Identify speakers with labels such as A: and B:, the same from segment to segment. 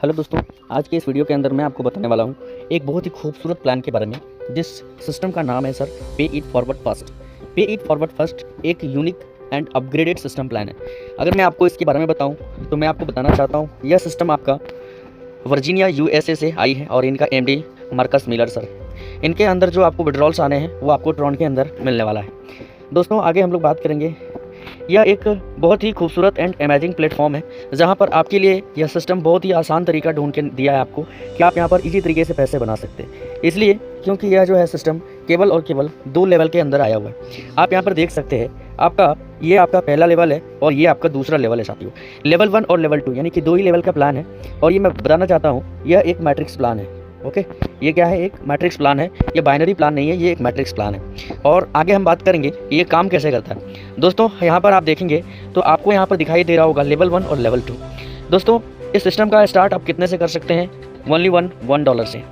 A: Hello दोस्तों, आज के इस वीडियो के अंदर मैं आपको बताने वाला हूँ एक बहुत ही खूबसूरत प्लान के बारे में, जिस सिस्टम का नाम है सर पे इट फॉरवर्ड फर्स्ट। पे इट फॉरवर्ड फर्स्ट एक unique and upgraded system plan है। अगर मैं आपको इसके बारे में बताऊँ तो मैं आपको बताना चाहता हूँ यह सिस्टम आपका वर्जीनिया USA से आई है और इनका MD मार्कस मिलर सर। इनके अंदर जो आपको विड्रॉल्स आने हैं वो आपको ट्रॉन के अंदर मिलने वाला है। दोस्तों आगे हम लोग बात करेंगे। यह एक बहुत ही खूबसूरत एंड अमेजिंग प्लेटफॉर्म है जहां पर आपके लिए यह सिस्टम बहुत ही आसान तरीका ढूंढ के दिया है आपको कि आप यहां पर इजी तरीके से पैसे बना सकते हैं। इसलिए क्योंकि यह जो है सिस्टम केवल और केवल 2 लेवल के अंदर आया हुआ है। आप यहां पर देख सकते हैं ये आपका पहला लेवल है और ये आपका दूसरा लेवल है साथियों। लेवल 1 और लेवल 2 यानी कि 2 ही लेवल का प्लान है। और ये मैं बताना चाहता हूँ यह एक मैट्रिक्स प्लान है। ओके, ये क्या है? एक मैट्रिक्स प्लान है। ये बाइनरी प्लान नहीं है, ये एक मैट्रिक्स प्लान है। और आगे हम बात करेंगे ये काम कैसे करता है। दोस्तों यहाँ पर आप देखेंगे तो आपको यहाँ पर दिखाई दे रहा होगा लेवल 1 और लेवल 2। दोस्तों इस सिस्टम का स्टार्ट आप कितने से कर सकते हैं? ओनली $1 से।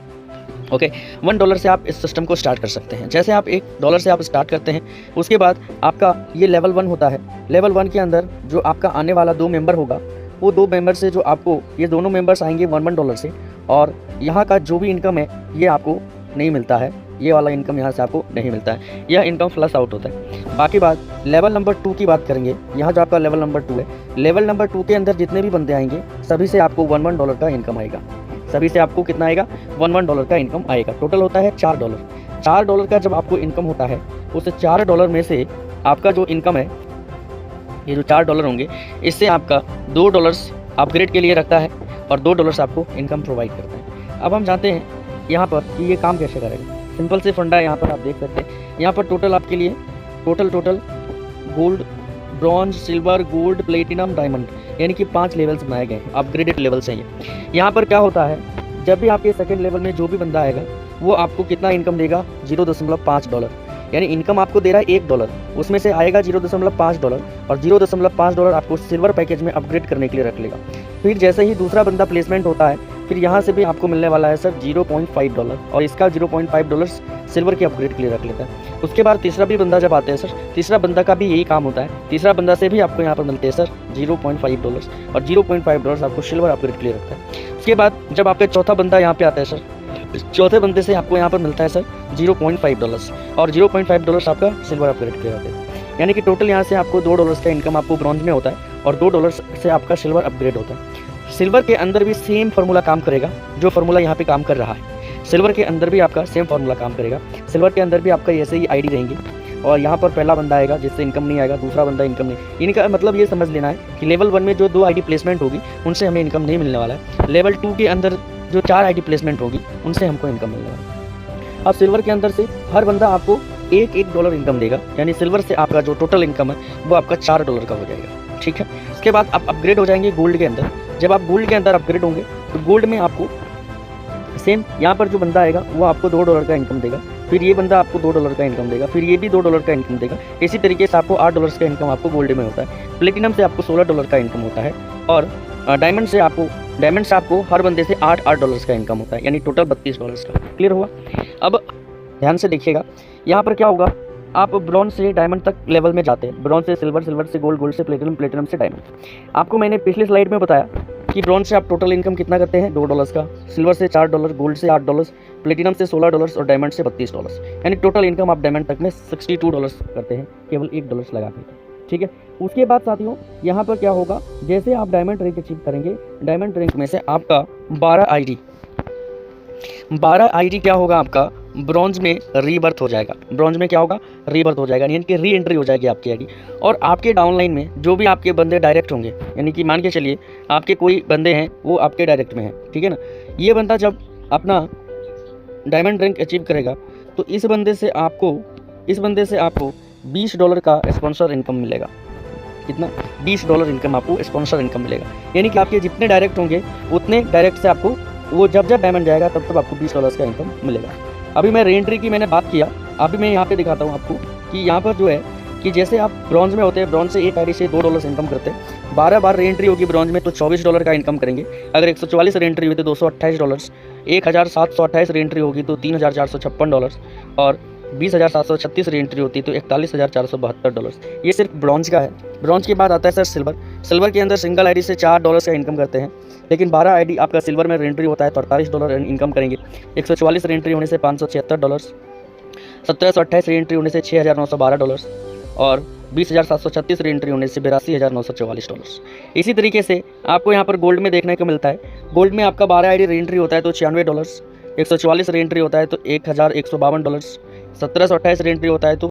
A: ओके, $1 से आप इस सिस्टम को स्टार्ट कर सकते हैं। जैसे आप $1 से आप स्टार्ट करते हैं, उसके बाद आपका ये लेवल 1 होता है। लेवल 1 के अंदर जो आपका आने वाला 2 मेंबर होगा, वो 2 मेंबर से जो आपको ये दोनों मेंबर्स आएंगे $1 से। और यहाँ का जो भी इनकम है ये आपको नहीं मिलता है, ये वाला इनकम यहाँ से आपको नहीं मिलता है, यह इनकम फ्लश आउट होता है। बाकी बात लेवल नंबर 2 की बात करेंगे। यहाँ जो आपका लेवल नंबर 2 है, लेवल नंबर 2 के अंदर जितने भी बंदे आएंगे सभी से आपको $1 का इनकम आएगा। सभी से आपको कितना आएगा? $1 का इनकम आएगा। टोटल होता है $4। $4 का जब आपको इनकम होता है, उस $4 में से आपका जो इनकम है, ये जो $4 होंगे, इससे आपका $2 अपग्रेड के लिए रखता है और $2 आपको इनकम प्रोवाइड करता है। अब हम जानते हैं यहाँ पर कि ये काम कैसे करेगा। सिंपल से फंडा है। यहाँ पर आप देख सकते हैं, यहाँ पर टोटल आपके लिए total gold, bronze, silver, gold, platinum, diamond यानी कि 5 लेवल्स बनाए गए हैं, अपग्रेडेड लेवल्स हैं ये। यहाँ पर क्या होता है, जब भी आपके सेकेंड लेवल में जो भी बंदा आएगा वो आपको कितना इनकम देगा? $0.5। यानी इनकम आपको दे रहा है $1, उसमें से आएगा $0.5 और $0.5 आपको सिल्वर पैकेज में अपग्रेड करने के लिए रख लेगा। फिर जैसे ही दूसरा बंदा प्लेसमेंट होता है, फिर यहाँ से भी आपको मिलने वाला है सर $0.5 और इसका $0.5 सिल्वर के अपग्रेड के लिए रख लेता है। उसके बाद तीसरा भी बंदा जब आते हैं सर, तीसरा बंदा का भी यही काम होता है। तीसरा बंदा से भी आपको यहाँ पर मिलते हैं सर $0.5 और $0.5 आपको सिल्वर अपग्रेड के लिए रखता है। उसके बाद जब आपका चौथा बंदा यहाँ पे आता है सर, चौथे बंदे से आपको यहाँ पर मिलता है सर $0.5 और $0.5 आपका सिल्वर अपग्रेड किया जाता है। यानी कि टोटल यहाँ से आपको $2 का इनकम आपको ब्रॉन्ज में होता है और $2 से आपका सिल्वर अपग्रेड होता है। सिल्वर के अंदर भी सेम फार्मूला काम करेगा जो फार्मूला यहाँ पे काम कर रहा है। सिल्वर के अंदर भी आपका सेम फार्मूला काम करेगा। सिल्वर के अंदर भी आपका ऐसे ही ID रहेंगी और यहाँ पर पहला बंदा आएगा जिससे इनकम नहीं आएगा, दूसरा बंदा इनकम नहीं। इनका मतलब ये समझ लेना है कि लेवल 1 में जो 2 ID प्लेसमेंट होगी उनसे हमें इनकम नहीं मिलने वाला है। लेवल 2 के अंदर जो 4 ID प्लेसमेंट होगी उनसे हमको इनकम मिलने वाला है। अब सिल्वर के अंदर से हर बंदा आपको $1 इनकम देगा, यानी सिल्वर से आपका जो टोटल इनकम है वो आपका $4 का हो जाएगा। ठीक है, उसके बाद आप अपग्रेड हो जाएंगे गोल्ड के अंदर। जब आप गोल्ड के अंदर अपग्रेड होंगे तो गोल्ड में आपको सेम यहाँ पर जो बंदा आएगा वो आपको $2 का इनकम देगा, फिर ये बंदा आपको $2 का इनकम देगा, फिर ये भी $2 का इनकम देगा। इसी तरीके से आपको $8 का इनकम आपको गोल्ड में होता है। प्लेटिनम से आपको $16 का इनकम होता है और डायमंड से आपको हर बंदे से $8 का इनकम होता है, यानी टोटल $32 का। क्लियर हुआ? अब ध्यान से देखिएगा, यहाँ पर क्या होगा, आप ब्रॉन्ज से डायमंड तक लेवल में जाते हैं, ब्रॉन्ज से सिल्वर, सिल्वर से गोल्ड, गोल्ड से प्लेटिनम, प्लेटिनम से डायमंड। आपको मैंने पिछली स्लाइड में बताया कि ब्रॉन्ज से आप टोटल इनकम कितना करते हैं? $2 का, सिल्वर से $4, गोल्ड से $8, प्लेटिनम से $16 और डायमंड से $32। यानी टोटल इनकम आप डायमंड तक में $62 करते हैं, केवल $1 लगा करके। ठीक है, उसके बाद साथियों यहाँ पर क्या होगा, जैसे आप डायमंड रैंक अचीव करेंगे, डायमंड रैंक में से आपका 12 ID क्या होगा, आपका ब्रॉन्ज में रीबर्थ हो जाएगा। ब्रॉन्ज में क्या होगा? रीबर्थ हो जाएगा, यानी कि री एंट्री हो जाएगी आपकी ID। और आपके डाउनलाइन में जो भी आपके बंदे डायरेक्ट होंगे, यानी कि मान के चलिए आपके कोई बंदे हैं वो आपके डायरेक्ट में हैं, ठीक है ना। ये बंदा जब अपना डायमंड रैंक अचीव करेगा तो इस बंदे से आपको $20 का स्पॉन्सर इनकम मिलेगा। कितना? $20 इनकम आपको स्पॉन्सर इनकम मिलेगा। यानी कि आपके जितने डायरेक्ट होंगे उतने डायरेक्ट से आपको वो जब डायमंड जाएगा तब आपको $20 का इनकम मिलेगा। अभी मैं रीएंट्री की मैंने बात किया, अभी मैं यहाँ पे दिखाता हूँ आपको कि यहाँ पर जो है कि जैसे आप ब्रॉन्ज में होते हैं, ब्रॉन्ज से एक ID से $2 इनकम करते हैं। 12 बार रीएंट्री होगी ब्रॉन्ज में तो $24 का इनकम करेंगे। अगर 144 रीएंट्री हुई तो $228, 1728 रीएंट्री होगी तो $3456 और 20,736 रीएंट्री होती है तो $41,472। ये सिर्फ ब्रॉन्ज का है। ब्रॉन्ज के बाद आता है सर सिल्वर। सिल्वर के अंदर सिंगल ID से $4 का इनकम करते हैं। लेकिन 12 आईडी आपका सिल्वर में रेंट्री होता है तो $48 इनकम करेंगे। 144 रेंट्री होने से $576, 1728 रेंट्री होने से $6912 और 20,736 रेंट्री होने से $82,944। इसी तरीके से आपको यहाँ पर गोल्ड में देखने को मिलता है। गोल्ड में आपका 12 आईडी रेंट्री होता है तो $96, 144 रेंट्री होता है तो $1,152, 1728 रेंट्री होता है तो